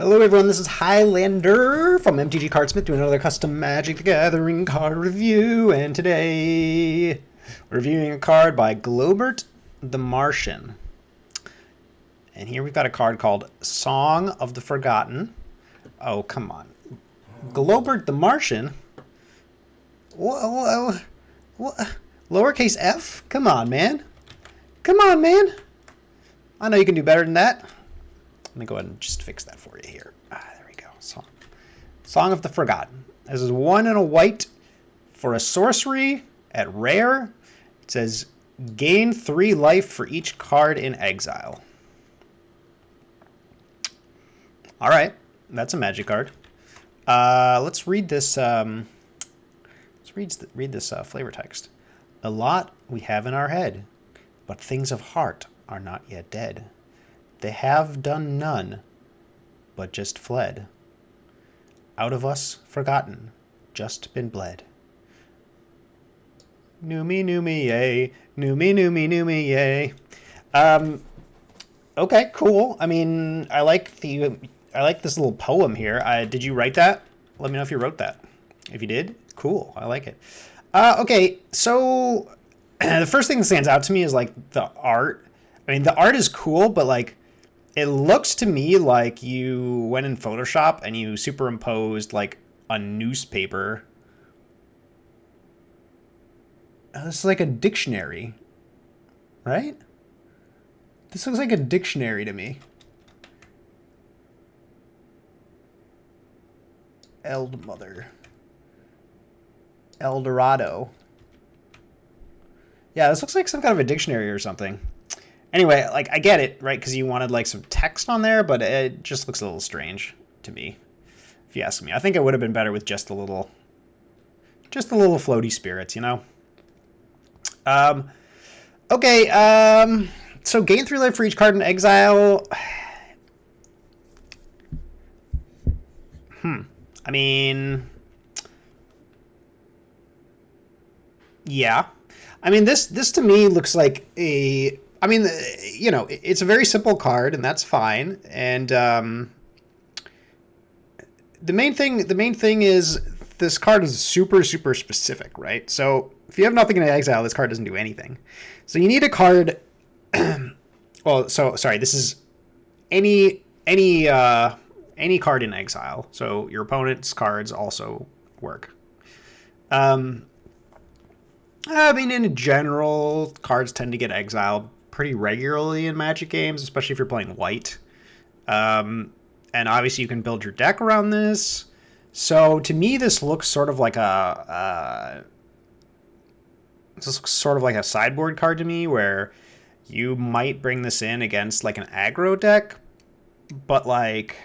Hello everyone, this is Highlander from MTG Cardsmith doing another custom Magic the Gathering card review, and today we're reviewing a card by Globert-the-Martian. And here we've got a card called Song of the Forgotten. Oh, come on. Globert-the-Martian? Whoa, lowercase f? Come on, man. Come on, man. I know you can do better than that. Let me go ahead and just fix that for you here. There we go. Song of the Forgotten. This is 1 and a white for a sorcery at rare. It says gain 3 life for each card in exile. All right, that's a magic card. Let's read this. Let's read this flavor text. A lot we have in our head, but things of heart are not yet dead. They have done none, but just fled. Out of us forgotten, just been bled. Noomy, yay. Noomy, yay. Okay, cool. I mean, I like this little poem here. Did you write that? Let me know if you wrote that. If you did, cool. I like it. Okay, so the first thing that stands out to me is like the art. I mean, the art is cool, but like, it looks to me like you went in Photoshop and you superimposed like a newspaper. This is like a dictionary, right? This looks like a dictionary to me. Eld Mother. El Dorado. Yeah, this looks like some kind of a dictionary or something. Anyway, like, I get it, right? Because you wanted, like, some text on there, but it just looks a little strange to me, if you ask me. I think it would have been better with just the little floaty spirits, you know? Okay, so gain 3 life for each card in exile. I mean, yeah. I mean, this to me looks like a... I mean, you know, it's a very simple card, and that's fine. And the main thing is this card is super specific, right? So if you have nothing in exile, this card doesn't do anything. So you need a card. Well, so sorry, this is any card in exile. So your opponent's cards also work. I mean, in general, cards tend to get exiled pretty regularly in Magic games, especially if you're playing white. And obviously you can build your deck around this. So to me, this looks sort of like a sideboard card to me, where you might bring this in against like an aggro deck, but like,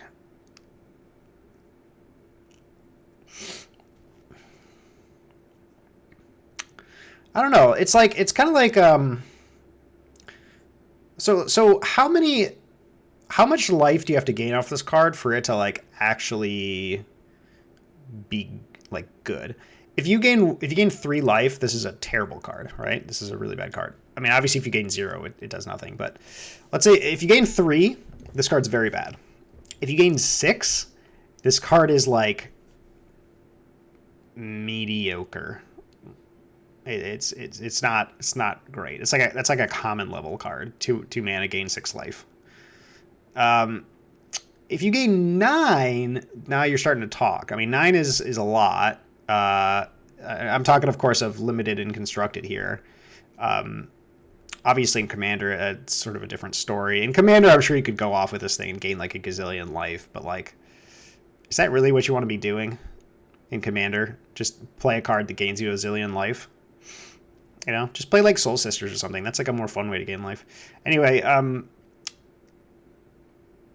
I don't know. It's kind of like, So how much life do you have to gain off this card for it to like actually be like good? If you gain 3 life, this is a terrible card, right? This is a really bad card. I mean, obviously if you gain 0, it does nothing, but let's say if you gain 3, this card's very bad. If you gain 6, this card is like mediocre. It's not great. That's like a common level card. 2 mana, gain 6 life. If you gain 9, now you're starting to talk. I mean, 9 is a lot. I'm talking, of course, of limited and constructed here. Obviously in Commander, it's sort of a different story. In Commander, I'm sure you could go off with this thing and gain like a gazillion life, but like, is that really what you want to be doing in Commander? Just play a card that gains you a zillion life? You know, just play like Soul Sisters or something. That's like a more fun way to gain life. Anyway,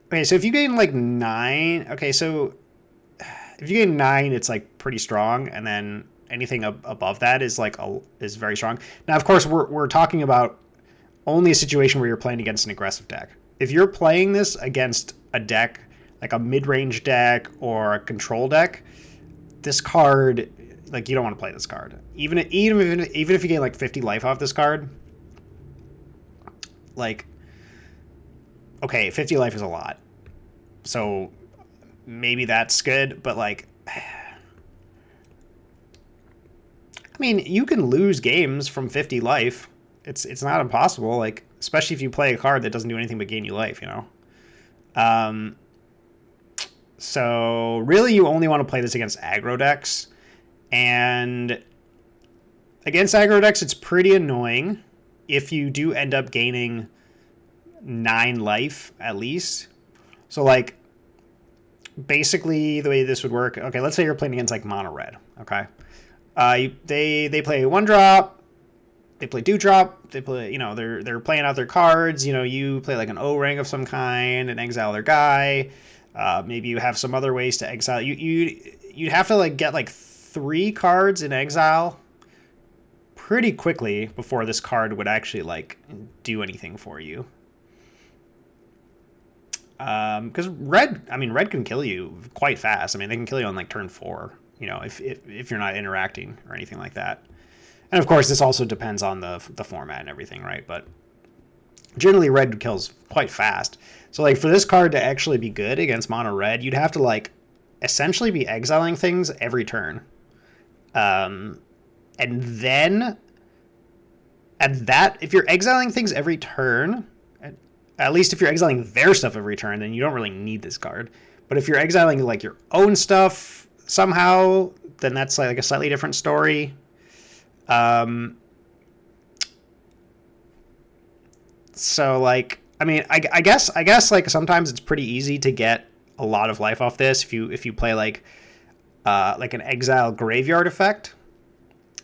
okay, so if you gain like 9, okay, so if you gain 9, it's like pretty strong, and then anything above that is like is very strong. Now, of course, we're talking about only a situation where you're playing against an aggressive deck. If you're playing this against a deck like a mid-range deck or a control deck, this card, like, you don't want to play this card. Even if you gain like 50 life off this card, like, okay, 50 life is a lot. So maybe that's good, but like, I mean, you can lose games from 50 life. It's not impossible, like, especially if you play a card that doesn't do anything but gain you life, you know? Um, so really you only want to play this against aggro decks, and against aggro decks it's pretty annoying if you do end up gaining 9 life at least. So like, basically the way this would work, okay, let's say you're playing against like mono red, okay? They play 1-drop, they play 2-drop, they play, you know, they're playing out their cards, you know, you play like an O-ring of some kind and exile their guy. Maybe you have some other ways to exile. You'd have to like get like 3 cards in exile pretty quickly before this card would actually like do anything for you. Because red can kill you quite fast. I mean, they can kill you on like turn 4, you know, if you're not interacting or anything like that. And of course, this also depends on the format and everything, right? But generally, red kills quite fast. So like for this card to actually be good against mono red, you'd have to like essentially be exiling things every turn. And then at that, if you're exiling things every turn, at least if you're exiling their stuff every turn, then you don't really need this card. But if you're exiling like your own stuff somehow, then that's like a slightly different story. So like, I mean, I guess like sometimes it's pretty easy to get a lot of life off this if you play like an exile graveyard effect.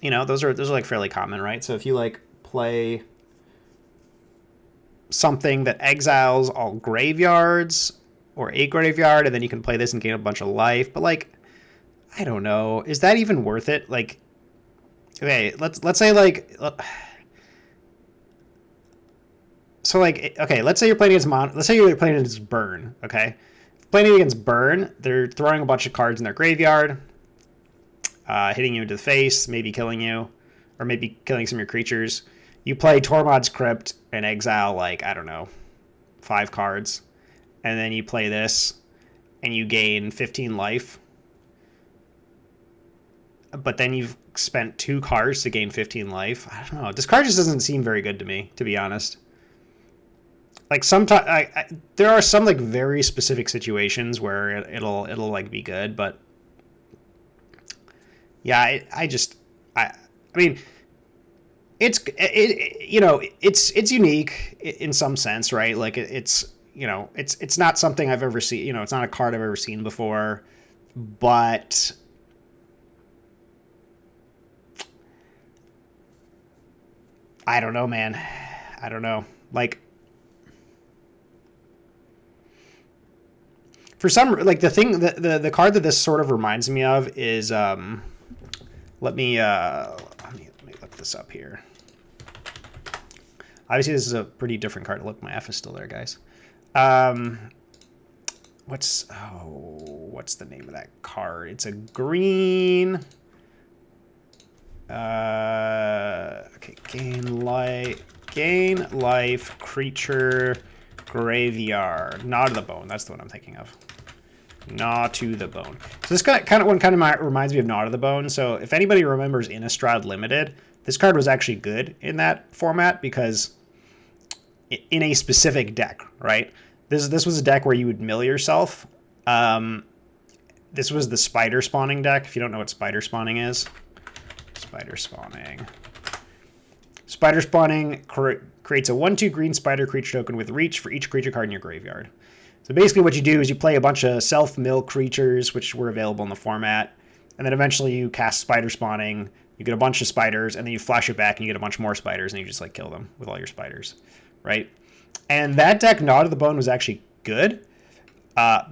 You know, those are like fairly common, right? So if you like play something that exiles all graveyards or a graveyard, and then you can play this and gain a bunch of life. But like, I don't know, is that even worth it? Like, okay, let's say like, so like, okay, let's say you're playing against let's say you're playing against Burn. Okay, playing against Burn, they're throwing a bunch of cards in their graveyard, hitting you into the face, maybe killing you, or maybe killing some of your creatures. You play Tormod's Crypt and exile, like, I don't know, 5 cards. And then you play this, and you gain 15 life. But then you've spent 2 cards to gain 15 life. I don't know. This card just doesn't seem very good to me, to be honest. Like, sometimes, there are some, like, very specific situations where it'll like, be good. But, yeah, I mean, it's unique in some sense, right? Like it's not something I've ever seen. You know, it's not a card I've ever seen before, but I don't know, man. I don't know. Like, for some, like the card that this sort of reminds me of is let me look this up here. Obviously, this is a pretty different card. Look, my F is still there, guys. What's the name of that card? It's a green. Okay, gain life, creature, graveyard. Gnaw to the Bone. That's the one I'm thinking of. Gnaw to the Bone. So this kind of reminds me of Gnaw to the Bone. So if anybody remembers Innistrad Limited, this card was actually good in that format because in a specific deck, right? This was a deck where you would mill yourself. This was the spider spawning deck. If you don't know what spider spawning is, spider spawning creates a 1/2 green spider creature token with reach for each creature card in your graveyard. So basically what you do is you play a bunch of self-mill creatures, which were available in the format, and then eventually you cast spider spawning, you get a bunch of spiders, and then you flash it back and you get a bunch more spiders, and you just like kill them with all your spiders, right? And that deck, Gnaw to the Bone, was actually good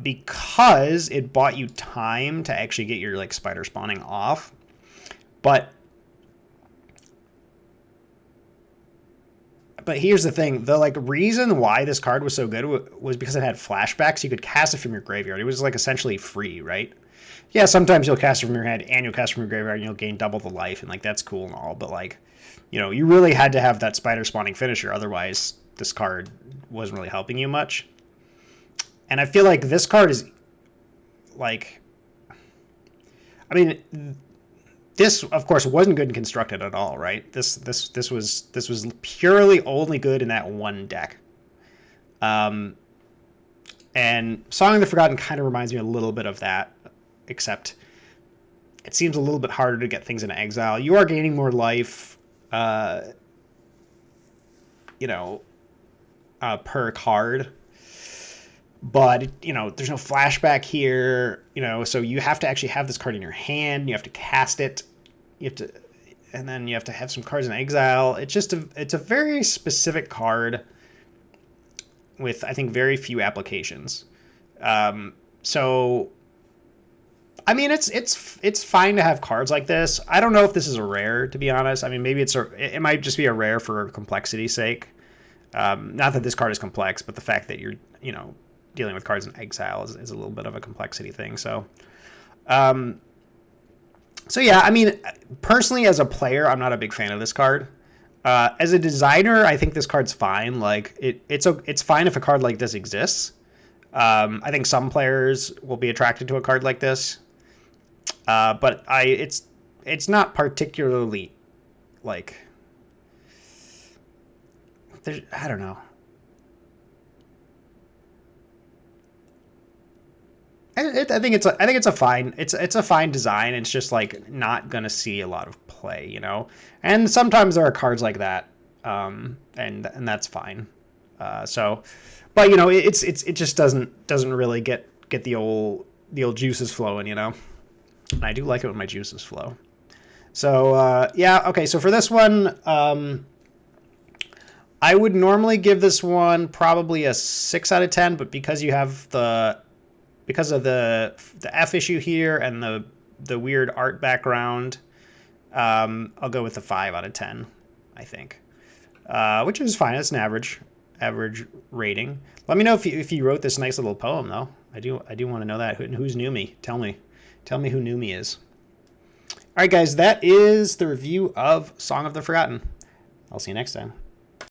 because it bought you time to actually get your like spider spawning off. But here's the thing. The like reason why this card was so good was because it had flashbacks. You could cast it from your graveyard. It was like essentially free, right? Yeah, sometimes you'll cast it from your hand and you'll cast it from your graveyard and you'll gain double the life, and like that's cool and all, but like, you know, you really had to have that spider spawning finisher, otherwise this card wasn't really helping you much. And I feel like this card is like, I mean, this of course wasn't good and constructed at all, right? This was purely only good in that one deck. And Song of the Forgotten kind of reminds me a little bit of that, except it seems a little bit harder to get things into exile. You are gaining more life, per card. But, there's no flashback here, so you have to actually have this card in your hand. You have to cast it. And then you have to have some cards in exile. It's a very specific card with, I think, very few applications. So, I mean, it's fine to have cards like this. I don't know if this is a rare, to be honest. I mean, maybe it might just be a rare for complexity's sake. Not that this card is complex, but the fact that you're, dealing with cards in exile is a little bit of a complexity thing. So, yeah, I mean, personally as a player, I'm not a big fan of this card. As a designer, I think this card's fine. Like it's fine if a card like this exists. I think some players will be attracted to a card like this. But it's not particularly like, I don't know. I think it's a fine design. It's just like not gonna see a lot of play, And sometimes there are cards like that, and that's fine. But it just doesn't really get the old juices flowing, And I do like it when my juices flow. So yeah, okay. So for this one, I would normally give this one probably a 6 out of 10, but because of the F issue here and the weird art background, I'll go with the 5 out of 10, I think, which is fine. It's an average rating. Let me know if you wrote this nice little poem, though. I do want to know that. Who's Numi? Tell me who Numi is. All right, guys, that is the review of Song of the Forgotten. I'll see you next time.